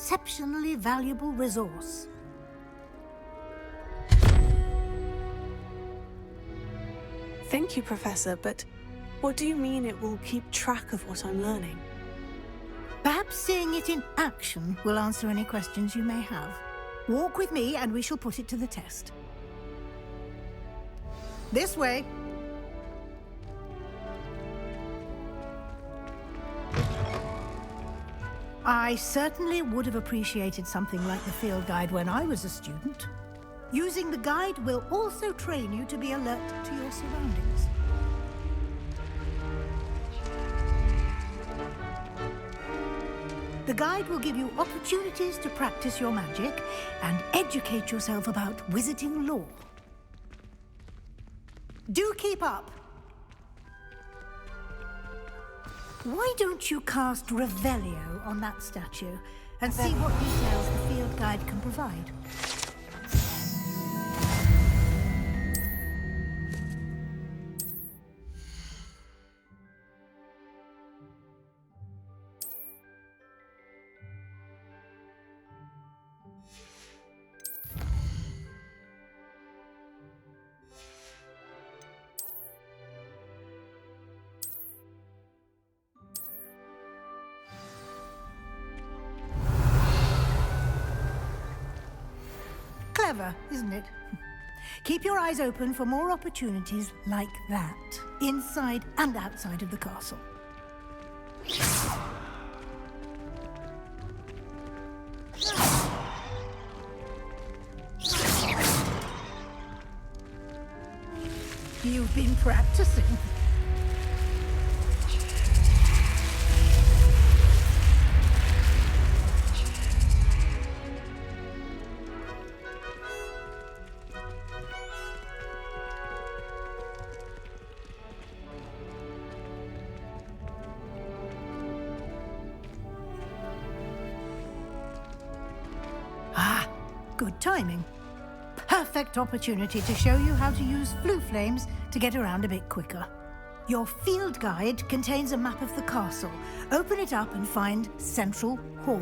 exceptionally valuable resource. Thank you, Professor, but what do you mean it will keep track of what I'm learning? Perhaps seeing it in action will answer any questions you may have. Walk with me and we shall put it to the test. This way. I certainly would have appreciated something like the field guide when I was a student. Using the guide will also train you to be alert to your surroundings. The guide will give you opportunities to practice your magic and educate yourself about wizarding lore. Do keep up! Why don't you cast Revelio on that statue and see what details the field guide can provide? Clever, isn't it? Keep your eyes open for more opportunities like that, inside and outside of the castle. You've been practicing. Good timing. Perfect opportunity to show you how to use flue flames to get around a bit quicker. Your field guide contains a map of the castle. Open it up and find Central Hall.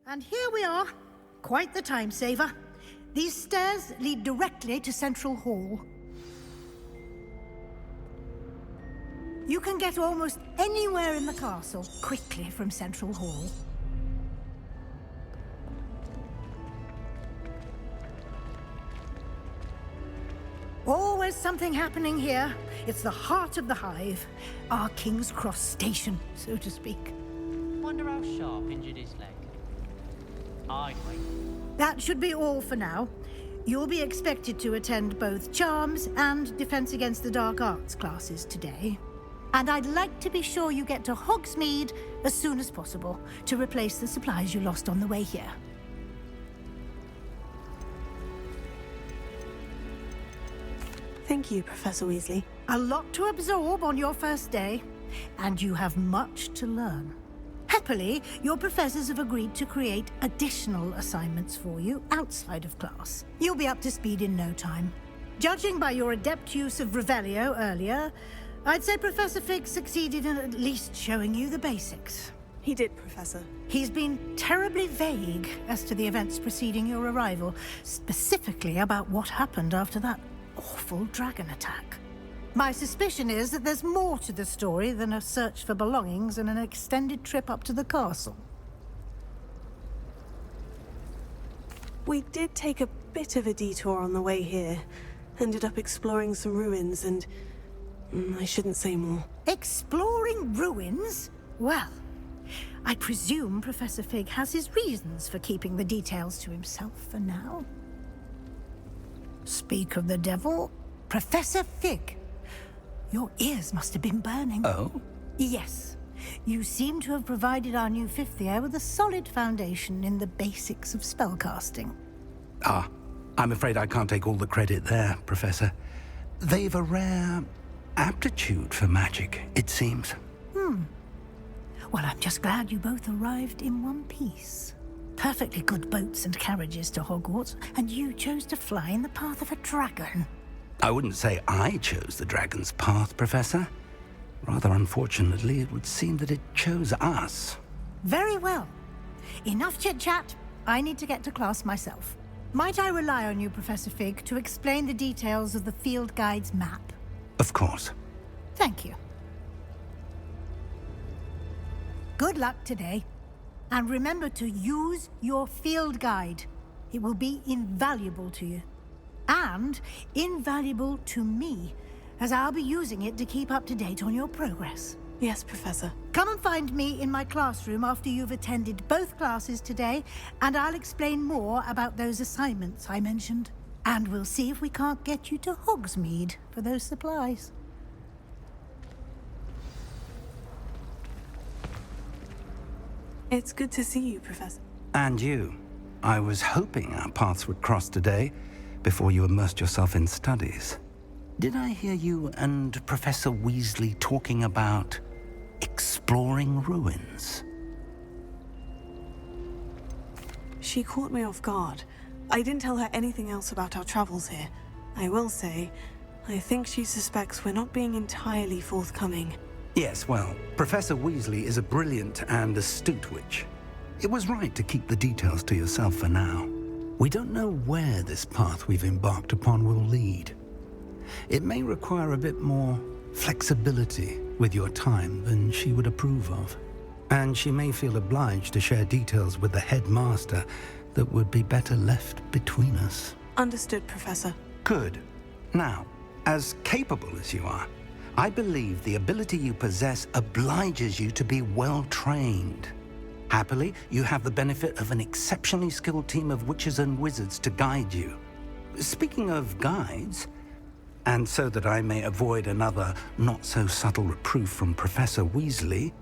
And here we are. Quite the time saver. These stairs lead directly to Central Hall. You can get almost anywhere in the castle quickly from Central Hall. Always something happening here. It's the heart of the hive. Our King's Cross station, so to speak. Wonder how Sharp injured his leg. I'd wait. That should be all for now. You'll be expected to attend both Charms and Defense Against the Dark Arts classes today. And I'd like to be sure you get to Hogsmeade as soon as possible to replace the supplies you lost on the way here. Thank you, Professor Weasley. A lot to absorb on your first day, and you have much to learn. Happily, your professors have agreed to create additional assignments for you outside of class. You'll be up to speed in no time. Judging by your adept use of Revelio earlier, I'd say Professor Fig succeeded in at least showing you the basics. He did, Professor. He's been terribly vague as to the events preceding your arrival, specifically about what happened after that awful dragon attack. My suspicion is that there's more to the story than a search for belongings and an extended trip up to the castle. We did take a bit of a detour on the way here. Ended up exploring some ruins and... I shouldn't say more. Exploring ruins? Well, I presume Professor Fig has his reasons for keeping the details to himself for now. Speak of the devil, Professor Fig. Your ears must have been burning. Oh? Yes. You seem to have provided our new fifth year with a solid foundation in the basics of spellcasting. Ah, I'm afraid I can't take all the credit there, Professor. They've a rare aptitude for magic, it seems. Well, I'm just glad you both arrived in one piece. Perfectly good boats and carriages to Hogwarts, and you chose to fly in the path of a dragon. I wouldn't say I chose the dragon's path, Professor. Rather unfortunately, it would seem that it chose us. Very well. Enough chit-chat. I need to get to class myself. Might I rely on you, Professor Fig, to explain the details of the field guide's map? Of course. Thank you. Good luck today. And remember to use your field guide. It will be invaluable to you. And invaluable to me, as I'll be using it to keep up to date on your progress. Yes, Professor. Come and find me in my classroom after you've attended both classes today, and I'll explain more about those assignments I mentioned. And we'll see if we can't get you to Hogsmeade for those supplies. It's good to see you, Professor. And you. I was hoping our paths would cross today, before you immersed yourself in studies. Did I hear you and Professor Weasley talking about exploring ruins? She caught me off guard. I didn't tell her anything else about our travels here. I will say, I think she suspects we're not being entirely forthcoming. Yes, well, Professor Weasley is a brilliant and astute witch. It was right to keep the details to yourself for now. We don't know where this path we've embarked upon will lead. It may require a bit more flexibility with your time than she would approve of. And she may feel obliged to share details with the headmaster that would be better left between us. Understood, Professor. Good. Now, as capable as you are, I believe the ability you possess obliges you to be well trained. Happily, you have the benefit of an exceptionally skilled team of witches and wizards to guide you. Speaking of guides, and so that I may avoid another not-so-subtle reproof from Professor Weasley,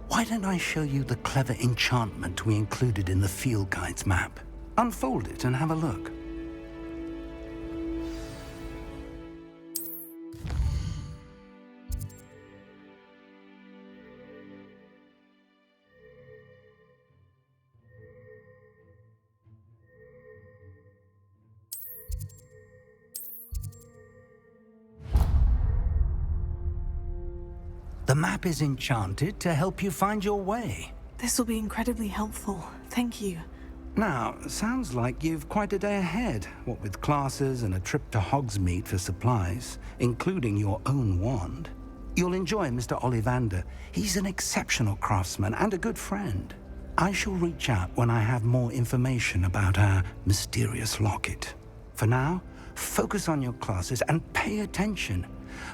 why don't I show you the clever enchantment we included in the field guide's map? Unfold it and have a look. The map is enchanted to help you find your way. This will be incredibly helpful. Thank you. Now, sounds like you've quite a day ahead, what with classes and a trip to Hogsmeade for supplies, including your own wand. You'll enjoy Mr. Ollivander. He's an exceptional craftsman and a good friend. I shall reach out when I have more information about our mysterious locket. For now, focus on your classes and pay attention.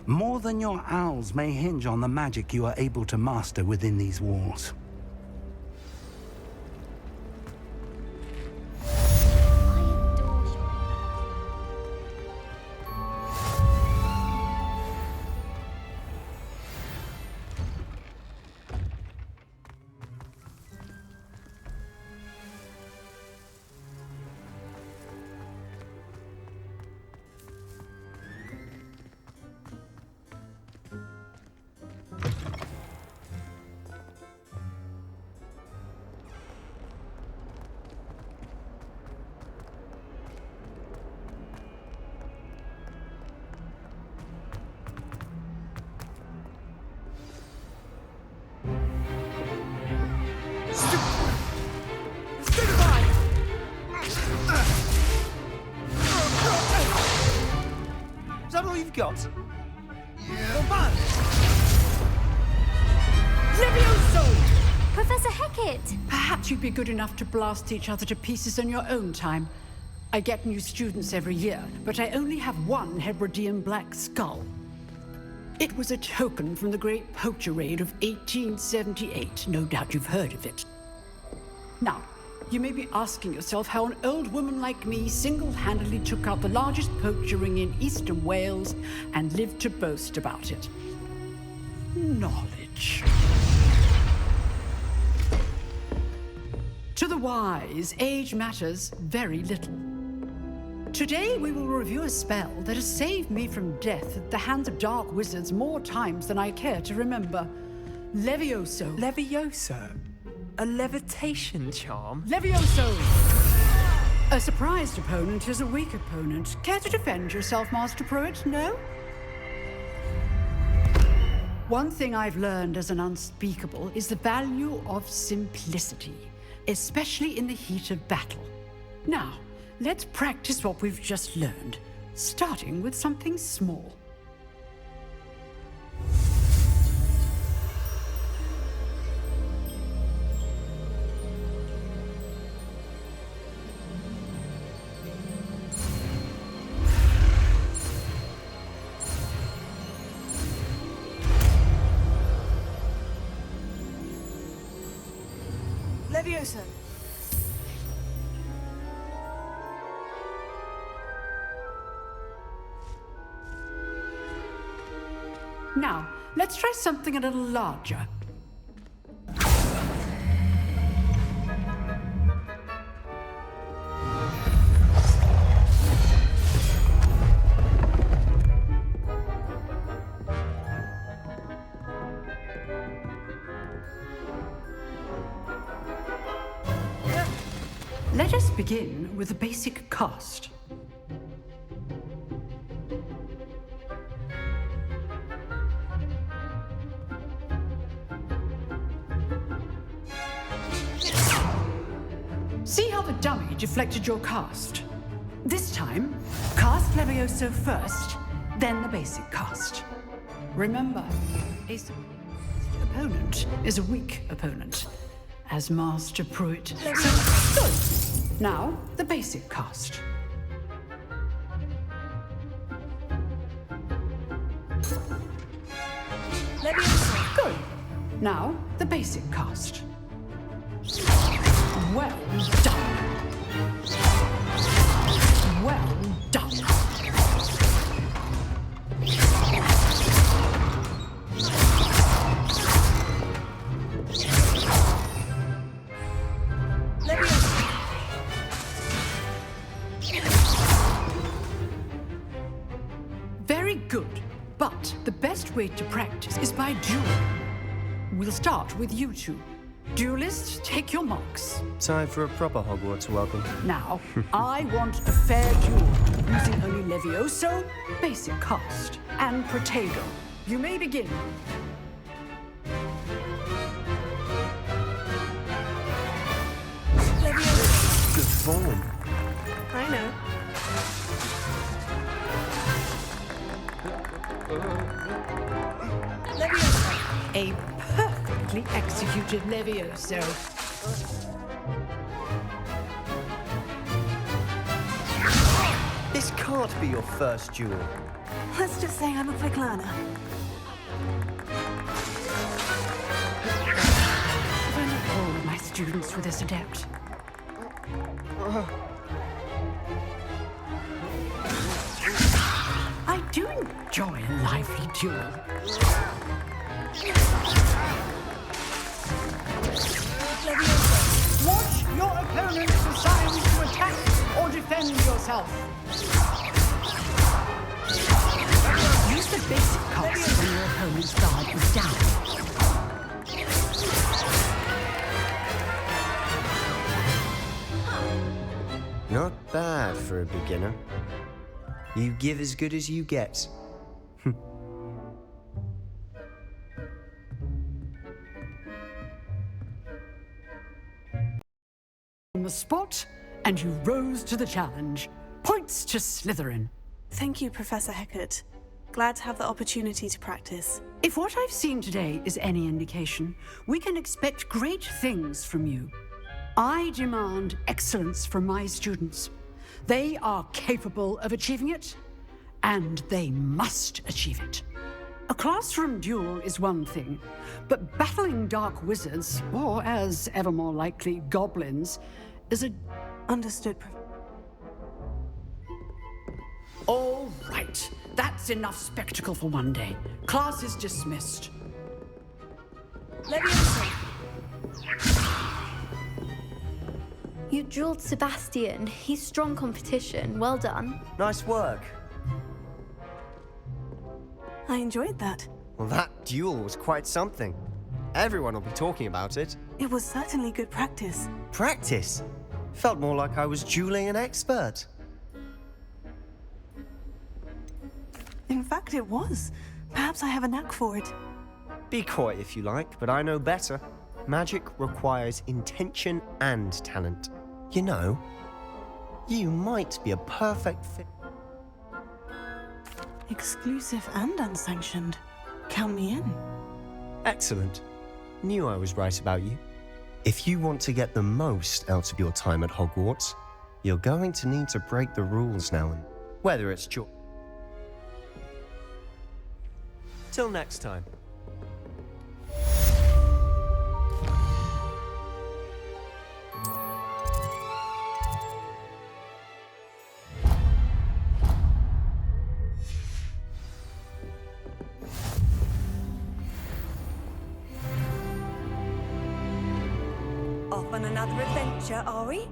More than your owls may hinge on the magic you are able to master within these walls. that all you've got? Levioso! Professor Hackett! Perhaps you'd be good enough to blast each other to pieces in your own time. I get new students every year, but I only have one Hebridean black skull. It was a token from the Great Poacher Raid of 1878. No doubt you've heard of it. Now, you may be asking yourself how an old woman like me single-handedly took out the largest poacher ring in eastern Wales and lived to boast about it. Knowledge. To the wise, age matters very little. Today we will review a spell that has saved me from death at the hands of dark wizards more times than I care to remember. Levioso. Levioso? A levitation charm? Levioso! A surprised opponent is a weak opponent. Care to defend yourself, Master Pruitt? No? One thing I've learned as an unspeakable is the value of simplicity, especially in the heat of battle. Now, let's practice what we've just learned, starting with something small. Levioso! Now, let's try something a little larger. Let us begin with the basic cast. See how the dummy deflected your cast? This time, cast Levioso first, then the basic cast. Remember, a surprised opponent is a weak opponent, as Master Pruitt. Good. Now, the basic cast. Levioso! Good. Now, the basic cast. Well done. Well done. Very good. But the best way to practice is by duel. We'll start with you two. Duelists, take your marks. Time for a proper Hogwarts welcome. Now, I want a fair duel, using only Levioso, basic cast, and Protego. You may begin. Levioso! Good form. I know. Levioso! A perfectly executed Levioso. This can't be your first duel. Let's just say I'm a quick learner. If only all of my students were this adept. I do enjoy a lively duel. Watch your opponent's assigned to attack or defend yourself. Use the basic cast when your opponent's guard is down. Not bad for a beginner. You give as good as you get. On the spot, and you rose to the challenge. Points to Slytherin. Thank you, Professor Hackett. Glad to have the opportunity to practice. If what I've seen today is any indication, we can expect great things from you. I demand excellence from my students. They are capable of achieving it, and they must achieve it. A classroom duel is one thing, but battling dark wizards, or as ever more likely, goblins, is a... Understood, All right, that's enough spectacle for one day. Class is dismissed. You drilled Sebastian. He's strong competition. Well done. Nice work. I enjoyed that. Well, that duel was quite something. Everyone will be talking about it. It was certainly good practice. Practice? Felt more like I was dueling an expert. In fact, it was. Perhaps I have a knack for it. Be coy if you like, but I know better. Magic requires intention and talent. You know, you might be a perfect fit. Exclusive and unsanctioned. Count me in. Excellent. Knew I was right about you. If you want to get the most out of your time at Hogwarts, you're going to need to break the rules now and whether it's your... Till next time. Off on another adventure, are we?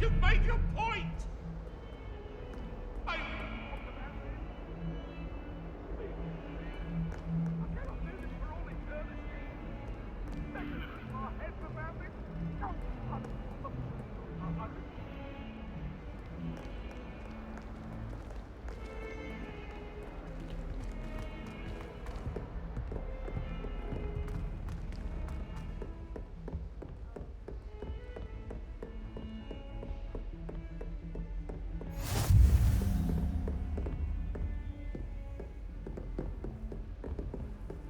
You've made your point! I cannot do this for all eternity. Our heads about this.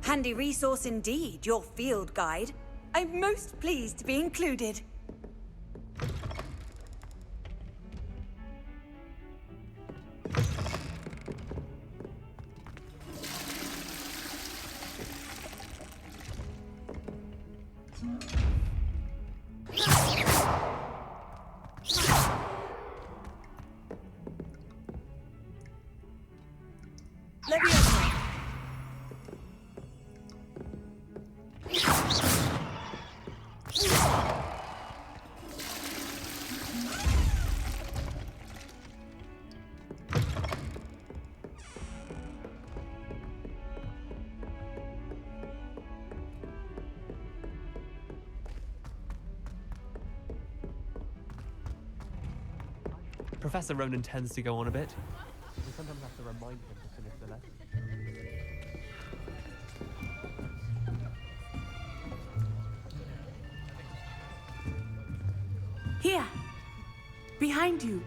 Handy resource indeed, your field guide. I'm most pleased to be included. Professor Ronan tends to go on a bit. We sometimes have to remind him to finish the lesson. Here, behind you.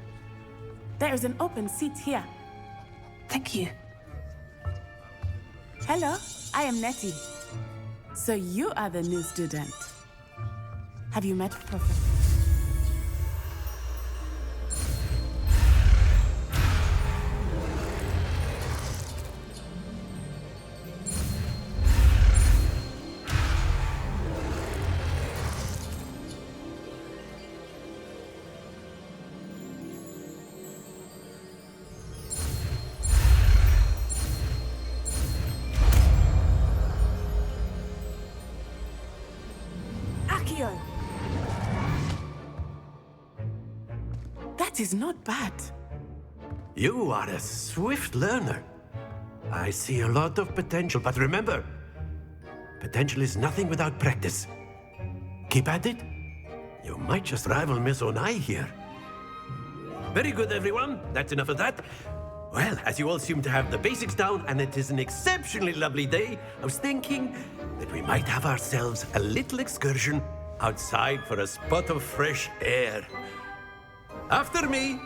There is an open seat here. Thank you. Hello, I am Nettie. So you are the new student. Have you met Professor? That is not bad. You are a swift learner. I see a lot of potential, but remember, potential is nothing without practice. Keep at it. You might just rival Miss Onai here. Very good, everyone. That's enough of that. Well, as you all seem to have the basics down, and it is an exceptionally lovely day, I was thinking that we might have ourselves a little excursion outside for a spot of fresh air. After me.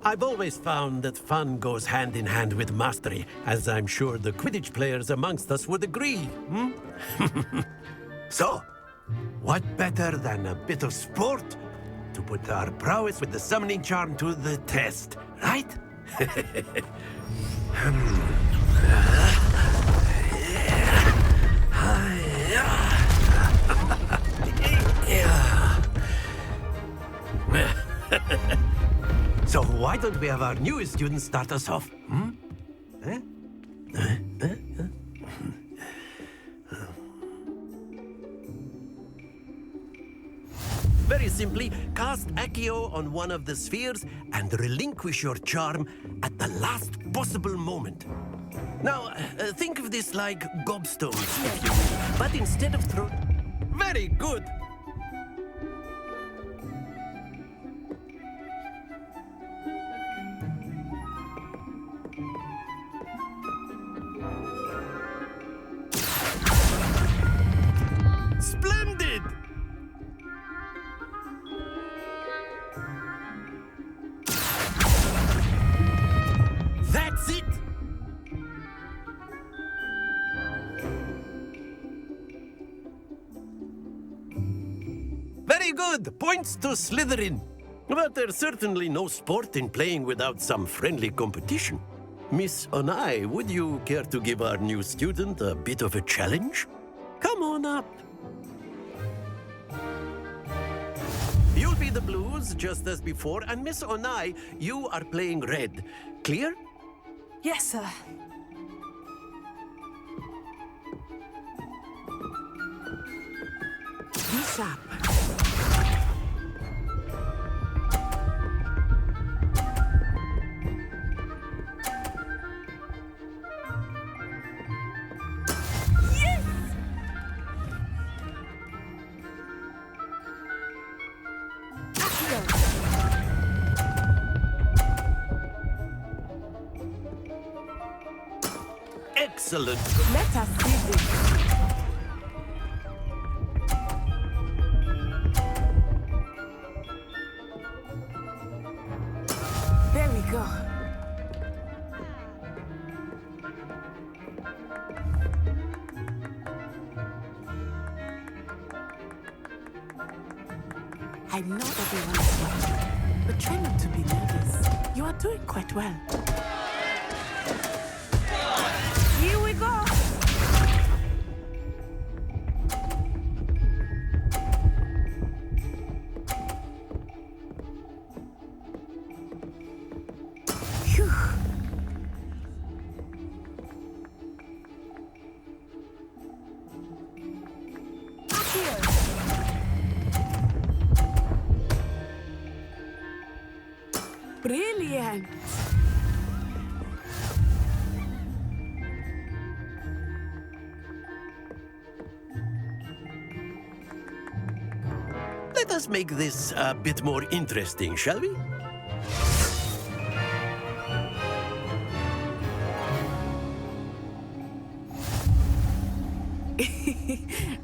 I've always found that fun goes hand in hand with mastery, as I'm sure the Quidditch players amongst us would agree. So, what better than a bit of sport to put our prowess with the summoning charm to the test, right? So why don't we have our newest students start us off? Very simply, cast Accio on one of the spheres and relinquish your charm at the last possible moment. Now, think of this like gobstones, if you will, but instead of Very good! Splendid! That's it! Very good! Points to Slytherin. But there's certainly no sport in playing without some friendly competition. Miss Onai, would you care to give our new student a bit of a challenge? Come on up. You'll be the blues, just as before, and Miss Onai, you are playing red. Clear? Yes, sir. Be sharp. Excellent. Let us see this. There we go. I know everyone is watching, but try not to be nervous. You are doing quite well. Here we go! Phew. Brilliant! Let us make this a bit more interesting, shall we?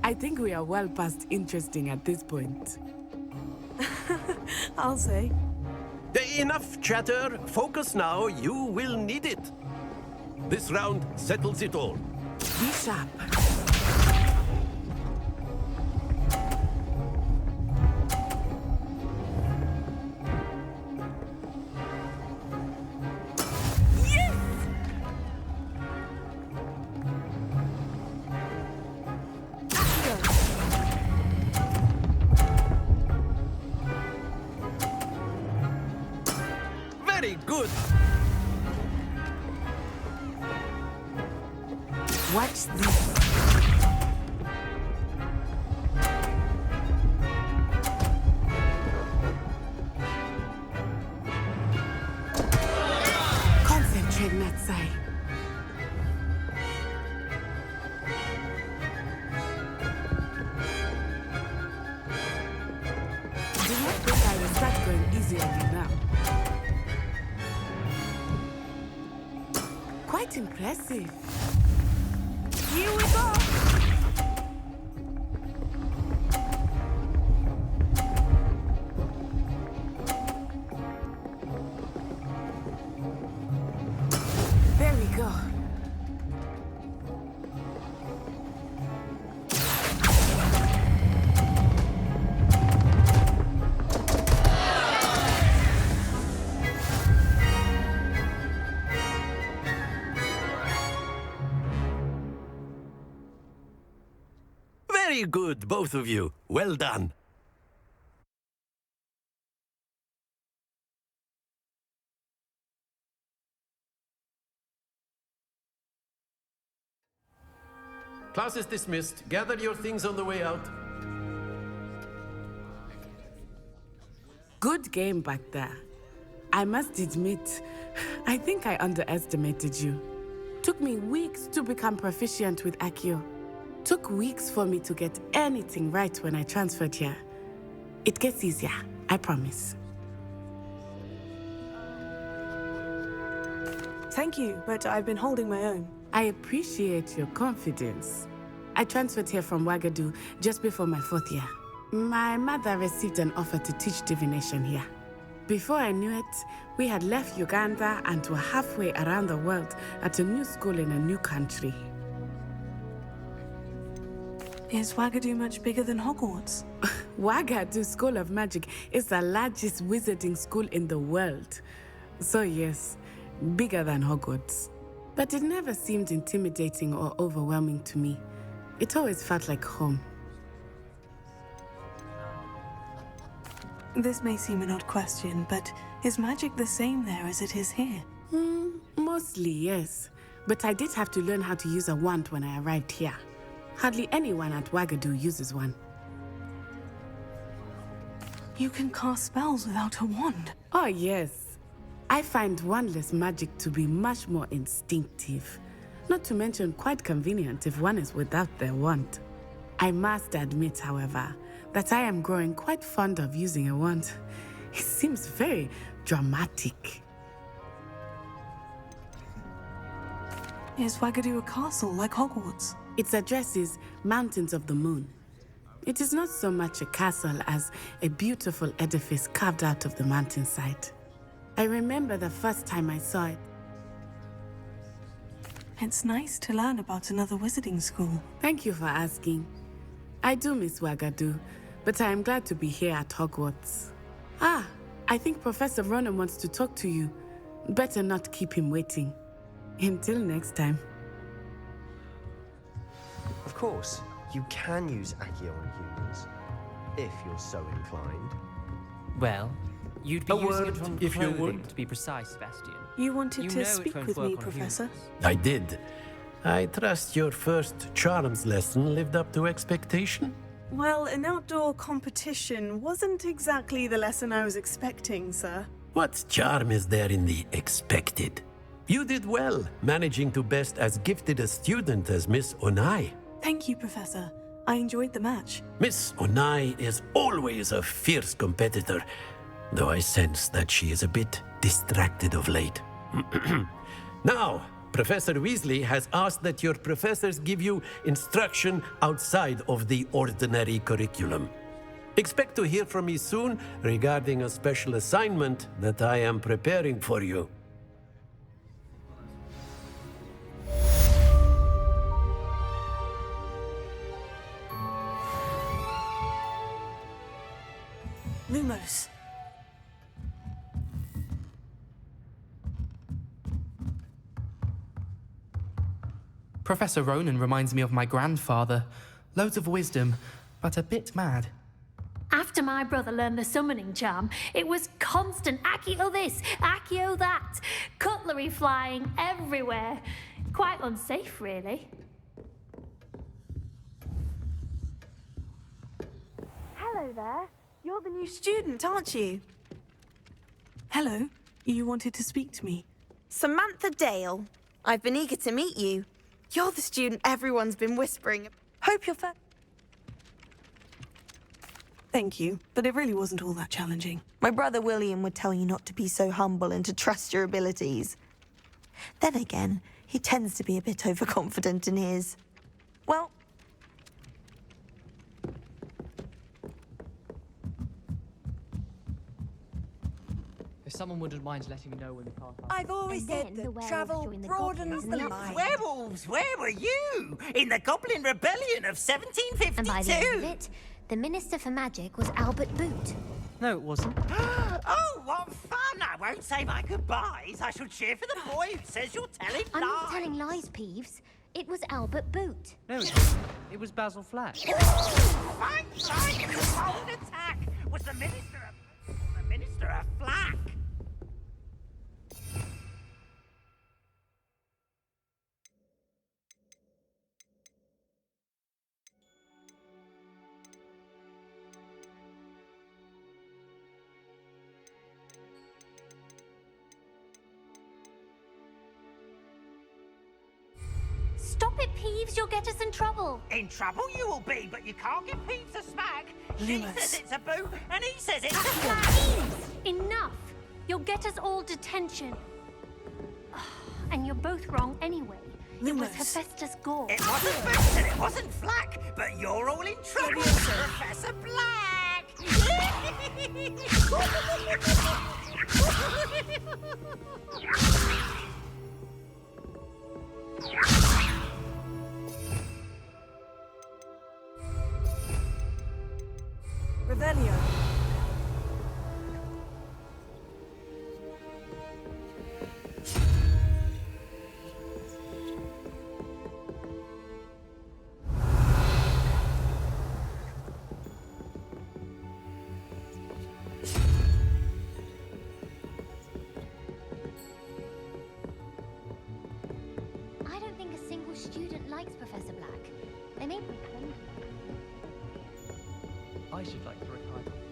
I think we are well past interesting at this point. I'll say. Enough chatter. Focus now. You will need it. This round settles it all. Be sharp. Very good. Watch this. Concentrate, Natsai. Do not think I will start going easy on you now. Quite impressive. Here we go. There we go. Very good, both of you. Well done. Class is dismissed. Gather your things on the way out. Good game back there. I must admit, I think I underestimated you. Took me weeks to become proficient with Accio. Took weeks for me to get anything right when I transferred here. It gets easier, I promise. Thank you, but I've been holding my own. I appreciate your confidence. I transferred here from Ouagadougou just before my 4th year. My mother received an offer to teach divination here. Before I knew it, we had left Uganda and were halfway around the world at a new school in a new country. Is Ouagadougou much bigger than Hogwarts? Ouagadougou School of Magic is the largest wizarding school in the world. So yes, bigger than Hogwarts. But it never seemed intimidating or overwhelming to me. It always felt like home. This may seem an odd question, but is magic the same there as it is here? Mostly, yes. But I did have to learn how to use a wand when I arrived here. Hardly anyone at Ouagadougou uses one. You can cast spells without a wand? Oh, yes. I find wandless magic to be much more instinctive. Not to mention quite convenient if one is without their wand. I must admit, however, that I am growing quite fond of using a wand. It seems very dramatic. Is Ouagadougou a castle like Hogwarts? Its address is Mountains of the Moon. It is not so much a castle as a beautiful edifice carved out of the mountainside. I remember the first time I saw it. It's nice to learn about another wizarding school. Thank you for asking. I do miss Ouagadougou, but I am glad to be here at Hogwarts. Ah, I think Professor Ronan wants to talk to you. Better not keep him waiting. Until next time. Of course, you can use Accio on humans, if you're so inclined. Well, you'd be A using word, it on if you clothing, would. to be precise, Sebastian. You wanted You to know it speak won't with work me, on Professor? humans. I did. I trust your first charms lesson lived up to expectation? Well, an outdoor competition wasn't exactly the lesson I was expecting, sir. What charm is there in the expected? You did well, managing to best as gifted a student as Miss Onai. Thank you, Professor. I enjoyed the match. Miss Onai is always a fierce competitor, though I sense that she is a bit distracted of late. Now, Professor Weasley has asked that your professors give you instruction outside of the ordinary curriculum. Expect to hear from me soon regarding a special assignment that I am preparing for you. Lumos. Professor Ronan reminds me of my grandfather. Loads of wisdom, but a bit mad. After After my brother learned the summoning charm, it was constant Accio this, Accio that, cutlery flying everywhere. Quite unsafe, really. Hello there. You're the new student, aren't you? Hello. You wanted to speak to me. Samantha Dale. I've been eager to meet you. You're the student everyone's been whispering. Hope you're Thank you, but it really wasn't all that challenging. My brother William would tell you not to be so humble and to trust your abilities. Then again, he tends to be a bit overconfident in his. Well, If someone wouldn't mind letting me know when the car passes. I've always said that travel broadens the mind. Werewolves, where were you? In the Goblin Rebellion of 1752? And by the end of it, the Minister for Magic was Albert Boot. No, it wasn't. Oh, what fun! I won't say my goodbyes. I shall cheer for the boy who says you're telling lies. I'm not telling lies, Peeves. It was Albert Boot. No, it was Basil Flack. Fine, fine. The bold attack was the Minister of Flack. Stop it, Peeves, you'll get us in trouble. In trouble you will be, but you can't give Peeves a smack. She Lewis. says it's a boo, and he says it's a flack. Peeves, enough. You'll get us all detention. And you're both wrong anyway. It was Lewis. Hephaestus Gore. It wasn't Boots and it wasn't Flack, but you're all in trouble, Professor Black! Revelio. I don't think a single student likes Professor Black. They may pretend. I should like to retire.